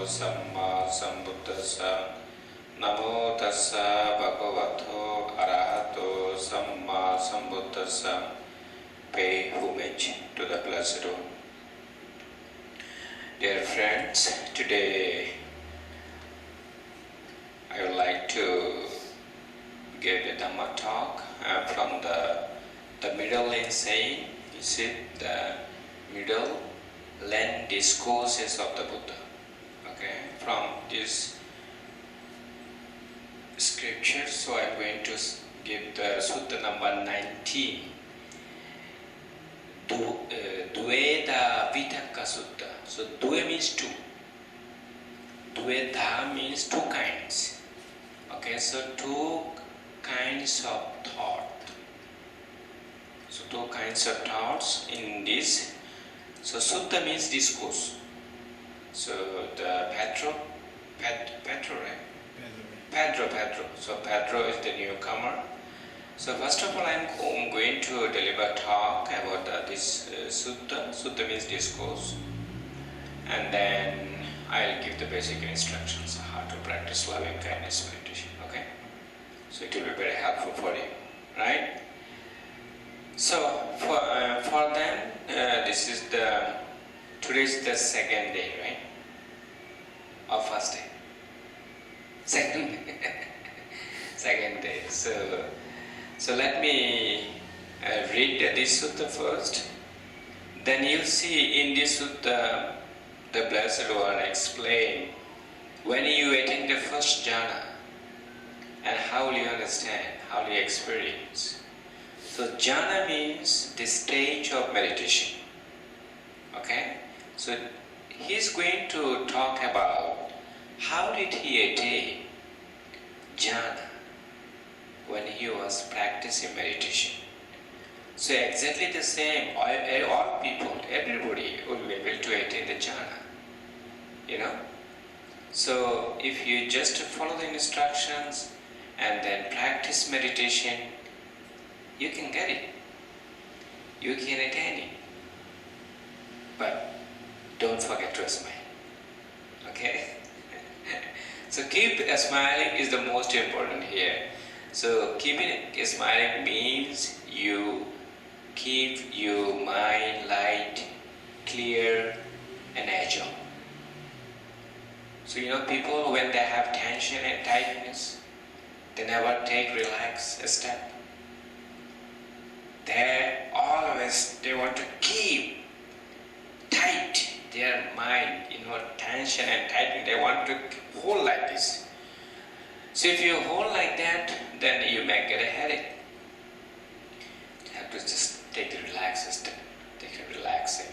Samma Sambuddhassa. Namo Tassa Bhagavato Arahato Samma Sambuddhassa. Pay homage to the Blessed One. Dear friends, today I would like to give a Dhamma talk from the Middle Lane saying. Is it the Middle Lane discourses of the Buddha? Okay, from this scripture, so I am going to give the Sutta number 19. Dveda Vitakka Sutta. So Dve means two. Dveda means two kinds. Okay, so two kinds of thought. So two kinds of thoughts in this. So Sutta means discourse. So the Pedro, right? Pedro. So Pedro is the newcomer. So first of all, I'm going to deliver talk about this Sutta. Sutta means discourse. And then I'll give the basic instructions how to practice loving kindness meditation. Okay? So it will be very helpful for you, right? So for them, today's the second day, right? Or first day? Second day. So let me read this sutta first. Then you'll see in this sutta, the Blessed One explain when you attain the first jhana and how will you understand, how will you experience. So jhana means the stage of meditation. Okay? So he's going to talk about how did he attain jhana when he was practicing meditation. So exactly the same, all people, everybody will be able to attain the jhana. You know? So if you just follow the instructions and then practice meditation, you can get it. You can attain it. But don't forget to smile. Okay? So keep smiling is the most important here. So keeping smiling means you keep your mind light, clear and agile. So people when they have tension and tightness, they never take relaxed step. They want to keep tight their mind, tension and tightness. They want to hold like this. So if you hold like that, then you may get a headache. You have to just take the relaxed step. Take a relaxing.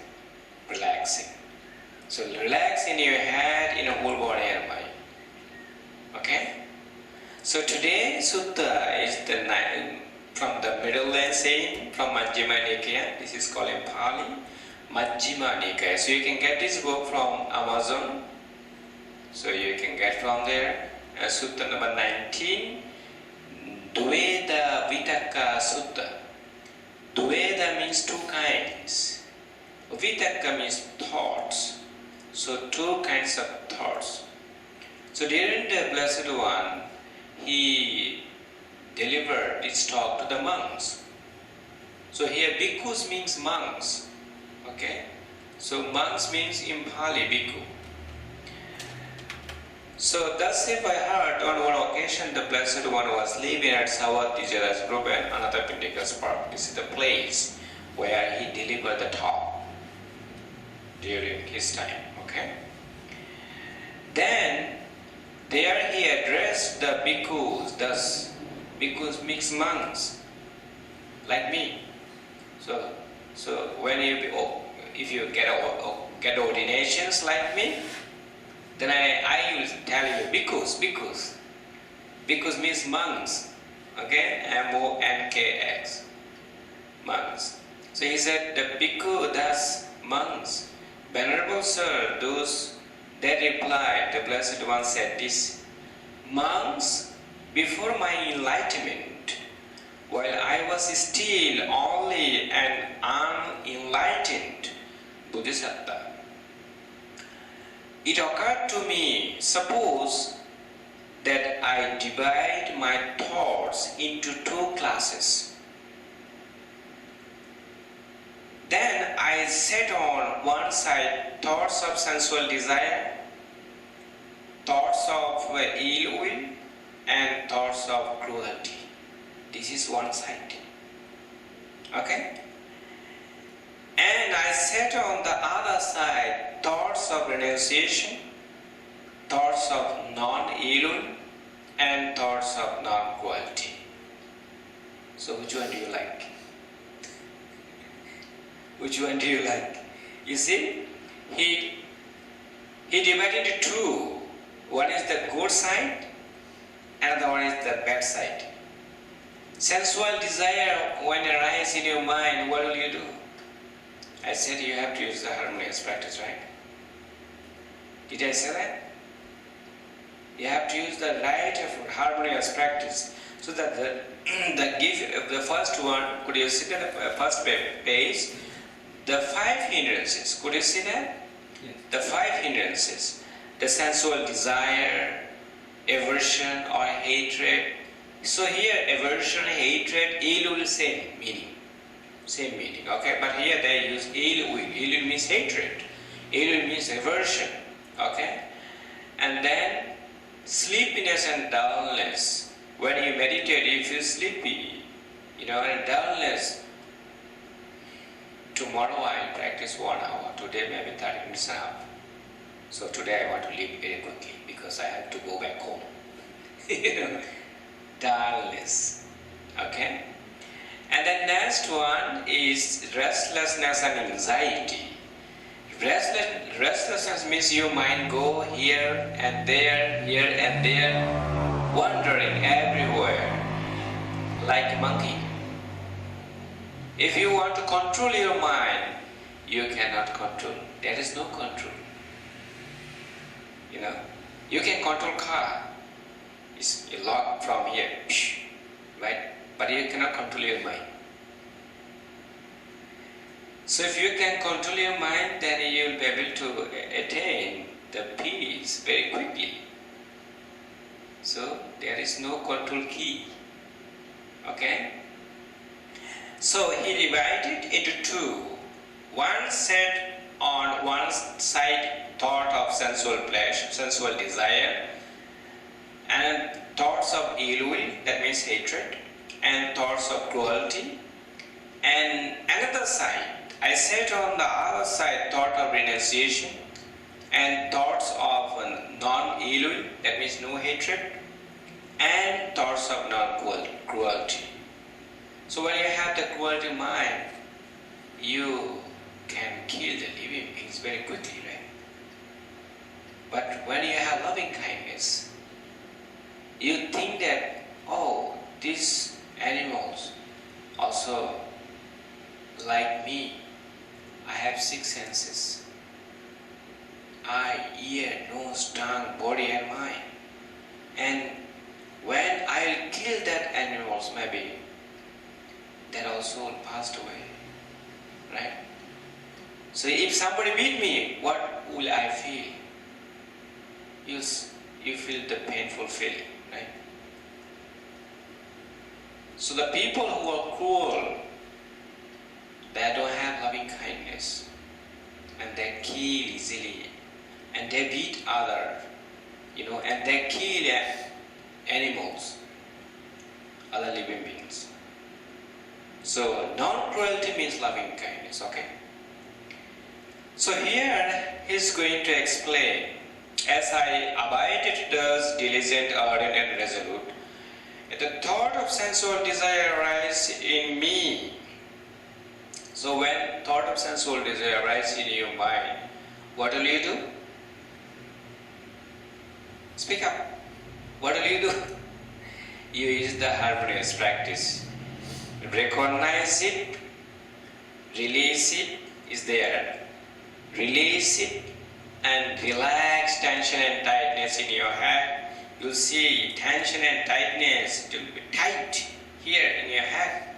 So relax in your head, in your whole body and mind. Okay? So today sutta is from the Middle Lane saying from Majjhima Nikaya. This is called in Pali Majjhima Nikaya. So you can get this book from Amazon. So you can get from there. Sutta number 19, Dveda Vitakka Sutta. Dveda means two kinds. Vitakka means thoughts. So two kinds of thoughts. So during the Blessed One, he delivered this talk to the monks. So here bhikkhus means monks. Okay? So monks means in Pali bhikkhu. So thus if I heard on one occasion the Blessed One was living at Savatthi Jala's group and Anathapindika's park. This is the place where he delivered the talk during his time. Okay? Then there he addressed the bhikkhus, thus bhikkhus means monks, like me. So when if you get ordinations like me, then I will tell you bhikkhus. Bhikkhus means monks. Okay? M-O-N-K-X. Monks. So he said the bhikkhu, thus monks. Venerable Sir, they replied, the Blessed One said this: monks, before my enlightenment, while I was still only an unenlightened Bodhisattva, it occurred to me, suppose that I divide my thoughts into two classes. Then I set on one side thoughts of sensual desire, thoughts of ill will, and thoughts of cruelty. This is one side. Okay? And I set on the other side thoughts of renunciation, thoughts of non-ill will, and thoughts of non-cruelty. So which one do you like? Which one do you like? You see, he divided into two. One is the good side, another one is the bad side. Sensual desire, when arises in your mind, what will you do? I said you have to use the harmonious practice, right? Did I say that? You have to use the right of harmonious practice, so that the first one, could you see the first page? The 5 hindrances, could you see that? Yes. The 5 hindrances, the sensual desire, aversion or hatred. So here aversion, hatred, ill will, same meaning, okay? But here they use ill will. Ill will means hatred, ill will means aversion, okay? And then sleepiness and dullness. When you meditate, you feel sleepy, and dullness. Tomorrow I will practice 1 hour, today maybe 30 minutes and a half. So today I want to leave very quickly because I have to go back home. Dullness. Okay? And the next one is restlessness and anxiety. Restlessness means your mind go here and there, wandering everywhere like a monkey. If you want to control your mind, you cannot control. There is no control. You can control car. It's locked from here, right? But you cannot control your mind. So if you can control your mind, then you will be able to attain the peace very quickly. So there is no control key. Okay? So he divided into two. One set on one side thought of sensual pleasure, sensual desire, and thoughts of ill will, that means hatred, and thoughts of cruelty. And another side, I set on the other side thought of renunciation and thoughts of non-ill will, that means no hatred, and thoughts of non-cruelty. So when you have the cruelty mind, you can kill the living beings very quickly, right? But when you have loving kindness, you think that, oh, these animals also like me. I have 6 senses: eye, ear, nose, tongue, body and mind. And when I kill that animals, maybe that also will pass away, right? So if somebody beat me, what will I feel? You feel the painful feeling, right? So the people who are cruel, they don't have loving kindness, and they kill easily, and they beat other, and they kill animals, other living beings. So non-cruelty means loving kindness, okay? So here he's going to explain, as I abided thus diligent, ardent and resolute, the thought of sensual desire arises in me. So when thought of sensual desire arises in your mind, what will you do? Speak up. What will you do? You use the harmonious practice. Recognize it, release it, is there. Release it and relax tension and tightness in your head. You'll see tension and tightness, it will be tight here in your head.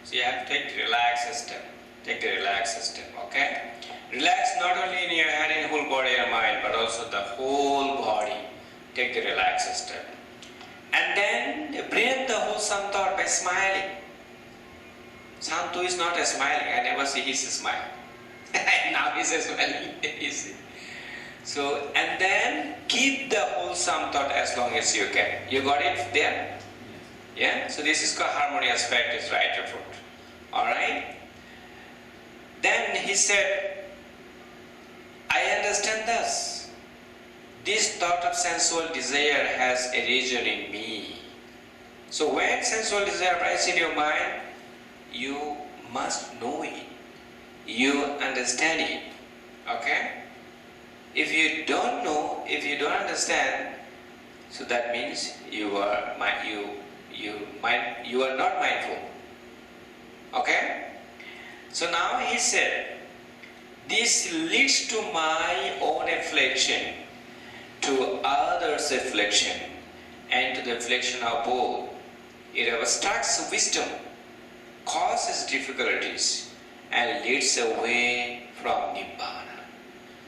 So you have to take the relaxed system. Take the relaxed system, okay? Relax not only in your head and whole body and mind, but also also the whole body. Take the relaxed step. And then bring up the wholesome thought by smiling. Santu is not smiling. I never see his smile. Now he's smiling. You see. So, and then keep the wholesome thought as long as you can. You got it there? Yeah? So this is called harmonious practice, right? Alright? Then he said, I understand thus. This thought of sensual desire has arisen in me. So when sensual desire arises in your mind, you must know it. You understand it. Okay? If you don't know, if you don't understand, so that means you are not mindful. Okay? So now he said, this leads to my own affliction, to others' affliction, and to the affliction of both. It obstructs wisdom, causes difficulties, and leads away from Nibbana.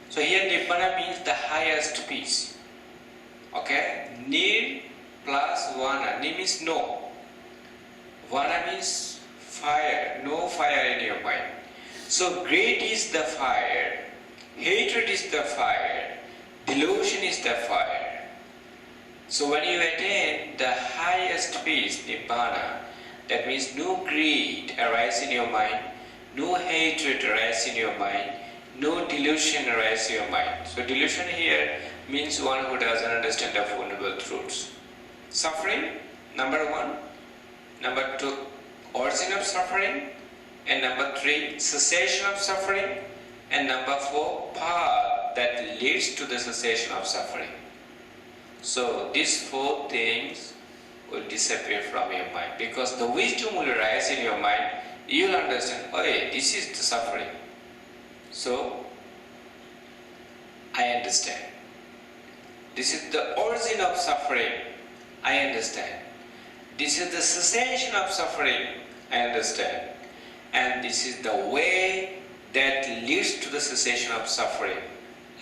So here Nibbana means the highest peace. Okay? Nir plus Vana. Nir means no. Vana means fire. No fire in your mind. So greed is the fire. Hatred is the fire. Delusion is the fire. So when you attain the highest peace, Nibbana, that means no greed arises in your mind, no hatred arises in your mind, no delusion arises in your mind. So delusion here means one who doesn't understand the Four Noble Truths. Suffering, number one. Number two, origin of suffering. And number three, cessation of suffering. And number four, path that leads to the cessation of suffering. So these four things will disappear from your mind, because the wisdom will arise in your mind. You will understand, oh yeah, this is the suffering. So, I understand. This is the origin of suffering. I understand. This is the cessation of suffering. I understand. And this is the way that leads to the cessation of suffering.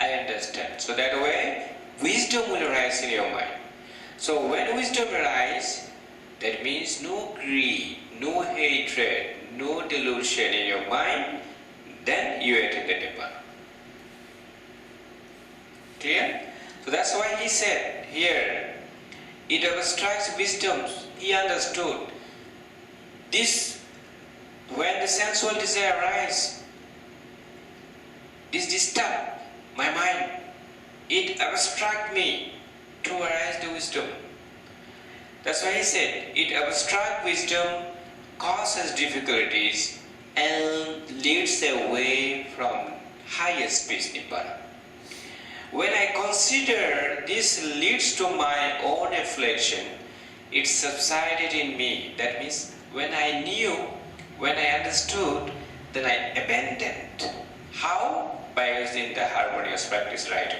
I understand. So that way, wisdom will arise in your mind. So when wisdom arises, that means no greed, no hatred, no delusion in your mind, then you attain the Nibbana. Clear? So that's why he said here, it obstructs wisdom. He understood this. When the sensual desire arises, this disturbs my mind. It obstructs me to arise the wisdom. That's why he said, it obstructs wisdom, causes difficulties, and leads away from highest peace, Nibbana. When I consider this leads to my own affliction, it subsided in me. That means when I knew, when I understood, then I abandoned. How? By using the harmonious practice right.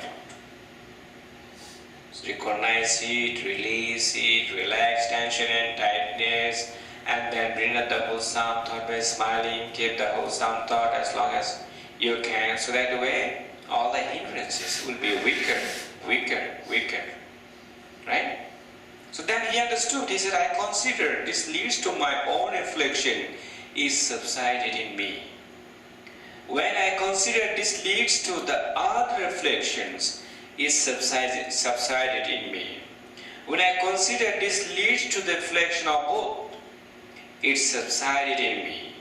So recognize it, release it, relax tension and tightness, and then bring up the wholesome thought by smiling. Keep the wholesome thought as long as you can. So that way, all the hindrances will be weaker, weaker, weaker. Right? So then he understood. He said, I consider this leads to my own affliction is subsided in me. When I consider this leads to the other afflictions is subsided in me. When I consider this leads to the affliction of both, it subsided in me.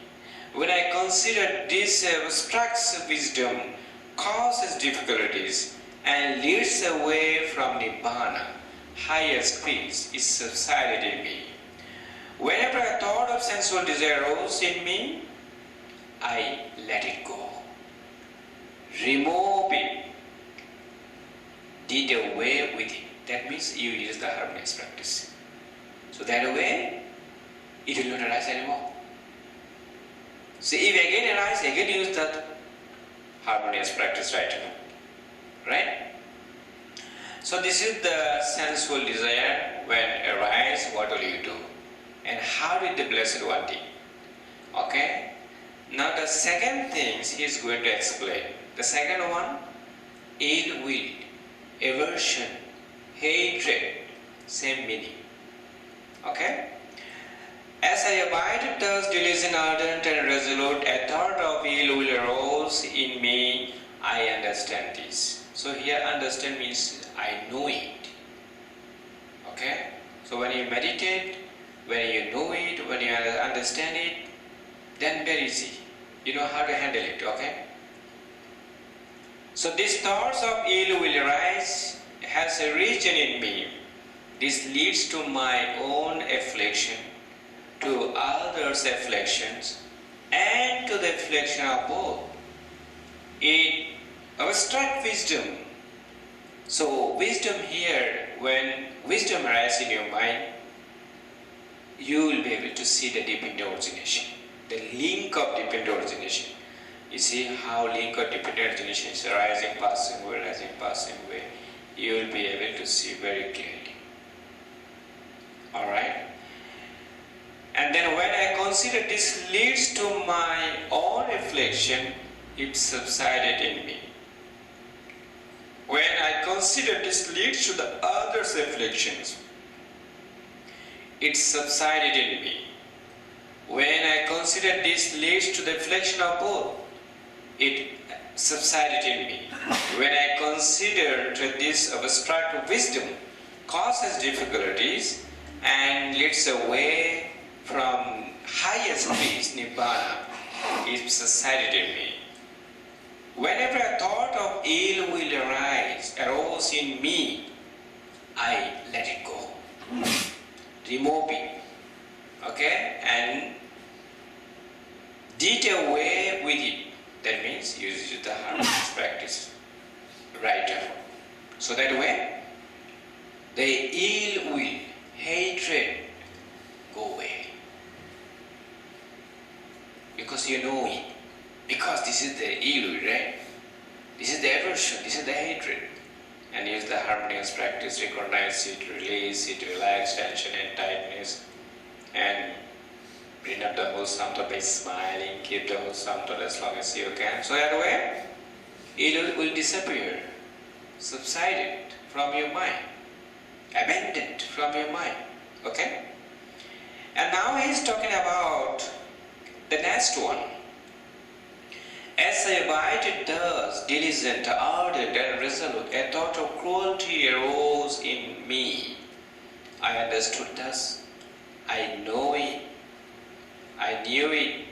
When I consider this obstructs wisdom, causes difficulties, and leads away from Nibbana, highest peace, is subsided in me. Whenever a thought of sensual desire arose in me, I let it go. Remove it. Did away with it. That means you use the harmonious practice. So that way, it will not arise anymore. So if again arise, again use that harmonious practice right now. Right? So this is the sensual desire. When arise, what will you do? And how did the Blessed One did? Okay? Now the second thing he is going to explain. The second one, ill will. aversion, hatred, same meaning. Okay? As I abided thus, diligent, ardent, and resolute, a thought of ill will arose in me. I understand this. So here understand means I know it. Okay? So when you meditate, when you know it, when you understand it, then very easy. You know how to handle it, okay? So these thoughts of ill will arise has a region in me. This leads to my own affliction, to others' afflictions, and to the affliction of both. It abstract wisdom. So wisdom here, when wisdom arises in your mind, you will be able to see the dependent origination, the link of dependent origination. You see how link of dependent origination is arising, passing away. You will be able to see very clearly. Alright? And then when I consider this leads to my own affliction, it subsided in me. When I consider this leads to the others' afflictions, it subsided in me. When I consider this leads to the affliction of both, it subsided in me. When I consider this abstract wisdom causes difficulties and leads away from highest peace, Nibbana, it subsided in me. Whenever a thought of ill will arose in me, I let it go. Remove it. Okay? And did away with it. That means use the harmonious practice. Right. So that way, the ill will, hatred, go away. Because you know it. Because this is the ill will, right? This is the aversion, this is the hatred. And use the harmonious practice, recognize it, release it, relax tension and tightness, and bring up the whole samta by smiling, keep the whole samta as long as you can. So that way, ill will disappear, subsided from your mind, abandoned from your mind. Okay? And now he is talking about the next one. As I abided thus, diligent, ardent, and resolute, a thought of cruelty arose in me. I understood thus. I know it. I knew it.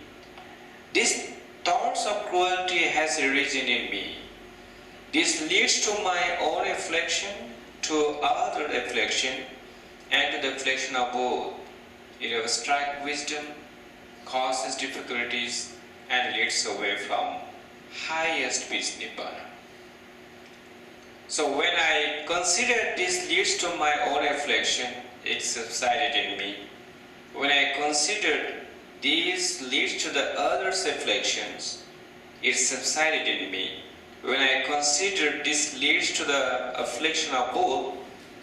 These thoughts of cruelty has arisen in me. This leads to my own affliction, to other affliction, and to the affliction of both. It abstract wisdom, causes difficulties, and leads away from highest peace, Nibbana. So when I consider this leads to my own affliction, it subsided in me. When I consider this leads to the others' afflictions, it subsided in me. When I consider this leads to the affliction of both,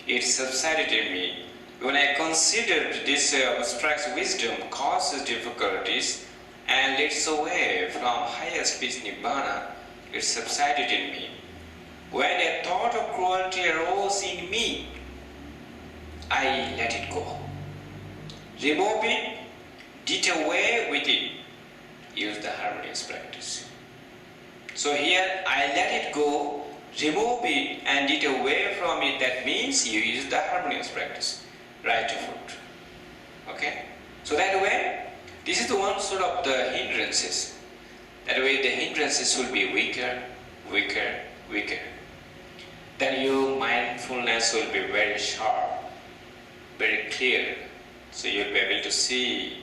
it subsided in me. When I consider this abstract wisdom causes difficulties and leads away from highest peace, Nibbana, it subsided in me. When a thought of cruelty arose in me, I let it go. Remove it, did away with it. Use the harmonious practice. So here, I let it go, remove it, and did away from it. That means you use the harmonious practice. Right foot. Okay? So that way, this is the one sort of the hindrances. That way the hindrances will be weaker, weaker, weaker. Then your mindfulness will be very sharp, very clear. So you'll be able to see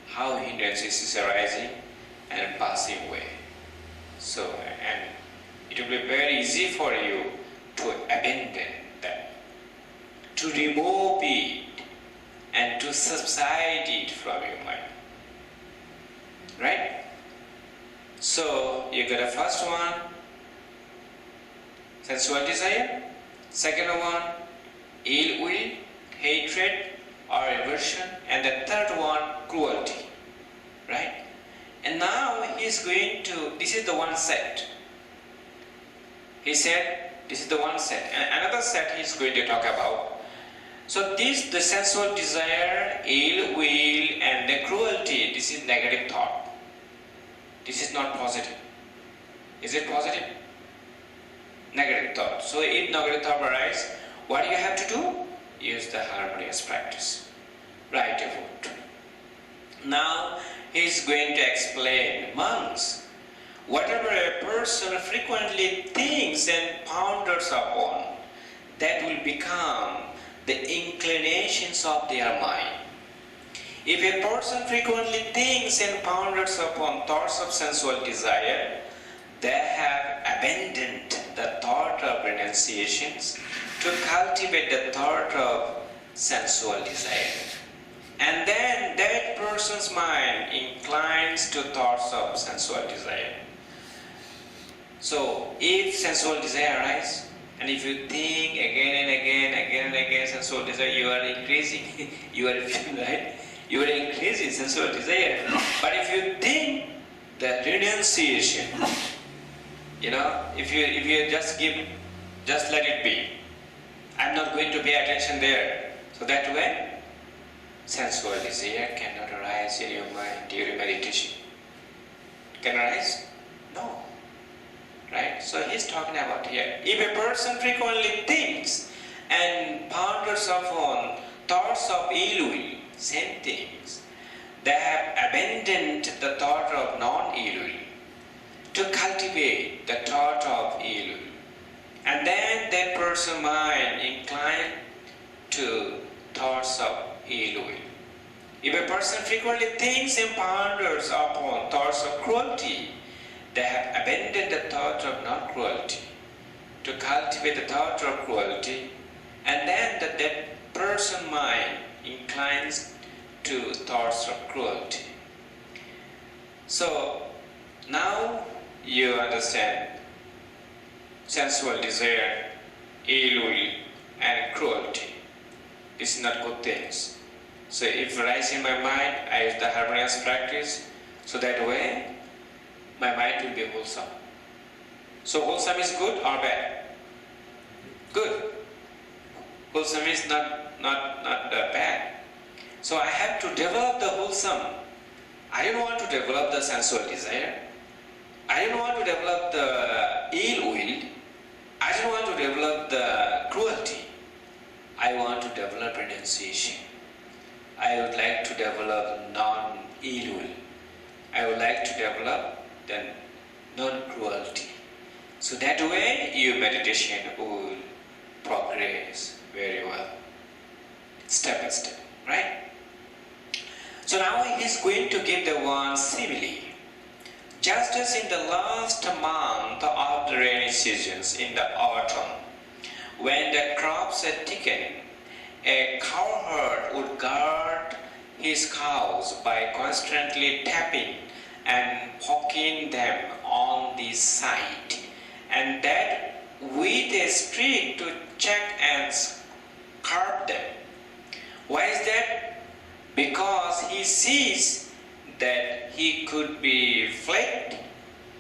how hindrances is arising and passing away. So, and it will be very easy for you to abandon that, to remove it, and to subside it from your mind. Right? So you got a first one, sensual desire. Second one, ill will, hatred or aversion. And the third one, cruelty. Right? And now he is going to, this is the one set. He said, This is the one set. And another set he is going to talk about. So this, the sensual desire, ill will, and the cruelty, this is negative thought. This is not positive. Is it positive? Negative thought. So if negative thought arises, what do you have to do? Use the harmonious practice. Write a vote. Now he is going to explain, monks, whatever a person frequently thinks and ponders upon, that will become the inclinations of their mind. If a person frequently thinks and ponders upon thoughts of sensual desire, they have abandoned the thought of renunciations to cultivate the thought of sensual desire. And then that person's mind inclines to thoughts of sensual desire. So if sensual desire arises, and if you think again and again sensual desire, you are increasing, you are right? You are increasing sensual desire. But if you think the renunciation, if you just let it be. I'm not going to pay attention there. So that way, sensual desire cannot arise in your mind during meditation. Can arise? No. Right? So he's talking about here. If a person frequently thinks and ponders upon thoughts of ill will, same things, they have abandoned the thought of non-ill will to cultivate the thought of ill will. And then that person's mind inclined to thoughts of ill will. If a person frequently thinks and ponders upon thoughts of cruelty, they have abandoned the thought of non-cruelty to cultivate the thought of cruelty, and then that person's mind inclines to thoughts of cruelty. So now you understand sensual desire, ill will, and cruelty. This is not good things. So if rise in my mind, I use the harmonious practice, so that way my mind will be wholesome. So wholesome is good or bad? Good. Wholesome is not bad. So I have to develop the wholesome. I don't want to develop the sensual desire. I don't want to develop the ill will. I don't want to develop the cruelty. I want to develop renunciation. I would like to develop non-ill will. I would like to develop the non-cruelty. So that way your meditation will progress very well, step by step, right? So now he is going to give the one simile. Just as in the last month of the rainy seasons in the autumn, when the crops are thickening, a cowherd would guard his cows by constantly tapping and poking them on the side, and that with a stick to check and curb them. Why is that? Because he sees that he could be flogged,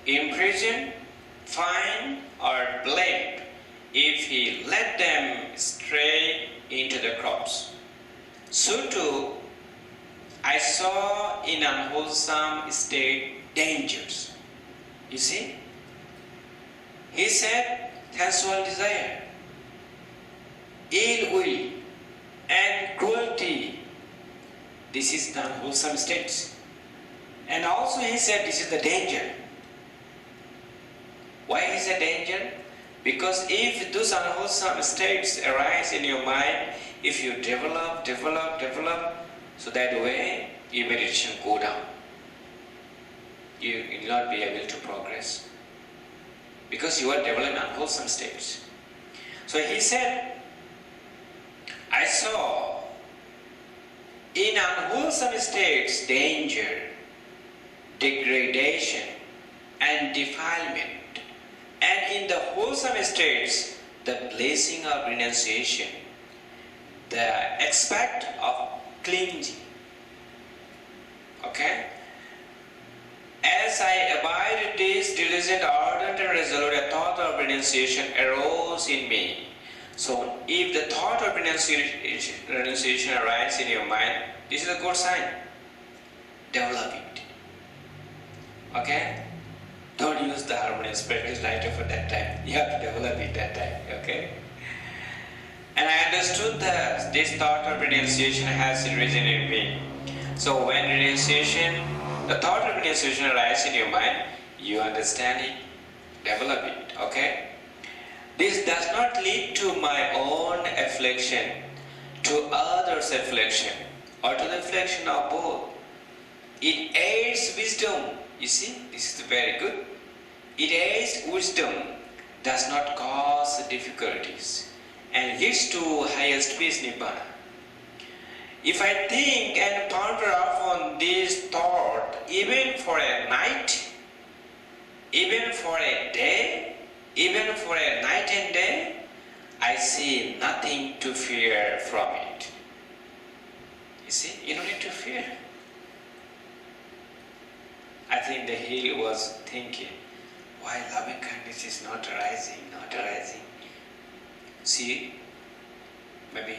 imprisoned, fined, or blamed if he let them stray into the crops. So too, I saw in unwholesome state dangers. You see? He said sensual desire, ill will, and cruelty. This is the unwholesome states. And also he said this is the danger. Why is it danger? Because if those unwholesome states arise in your mind, if you develop, so that way your meditation go down. You will not be able to progress. Because you are developing unwholesome states. So he said, I saw in unwholesome states danger, degradation, and defilement. And in the wholesome states, the blessing of renunciation, the aspect of cleansing. Okay? As I abide this diligent, ardent and resolute, a thought of renunciation arose in me. So if the thought of renunciation arises in your mind, this is a good sign. Develop it. Okay? Don't use the harmonious practice lighter for that time. You have to develop it that time. Okay? And I understood that this thought of renunciation has arisen in me. So when the thought of renunciation arises in your mind, you understand it, develop it, okay? This does not lead to my own affliction, to others' affliction, or to the affliction of both. It aids wisdom. You see, this is very good. It aids wisdom, does not cause difficulties, and leads to highest peace, Nibbana. If I think and ponder upon this thought, even for a night, even for a day, even for a night and day, I see nothing to fear from it. You see, you don't need to fear. I think the hill was thinking, why loving kindness is not arising, not arising. See, maybe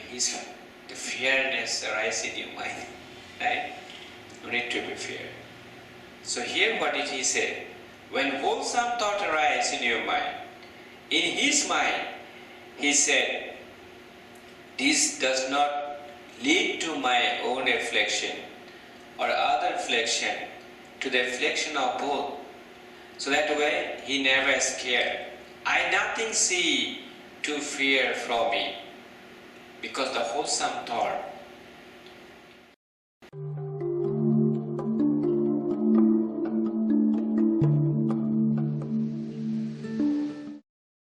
the fearness arises in your mind, right? No need to be feared. So here what did he say? When wholesome thought arises in your mind, in his mind, he said, this does not lead to my own affliction or other affliction, to the affliction of both. So that way he never is scared. I nothing see to fear from it, because the wholesome thought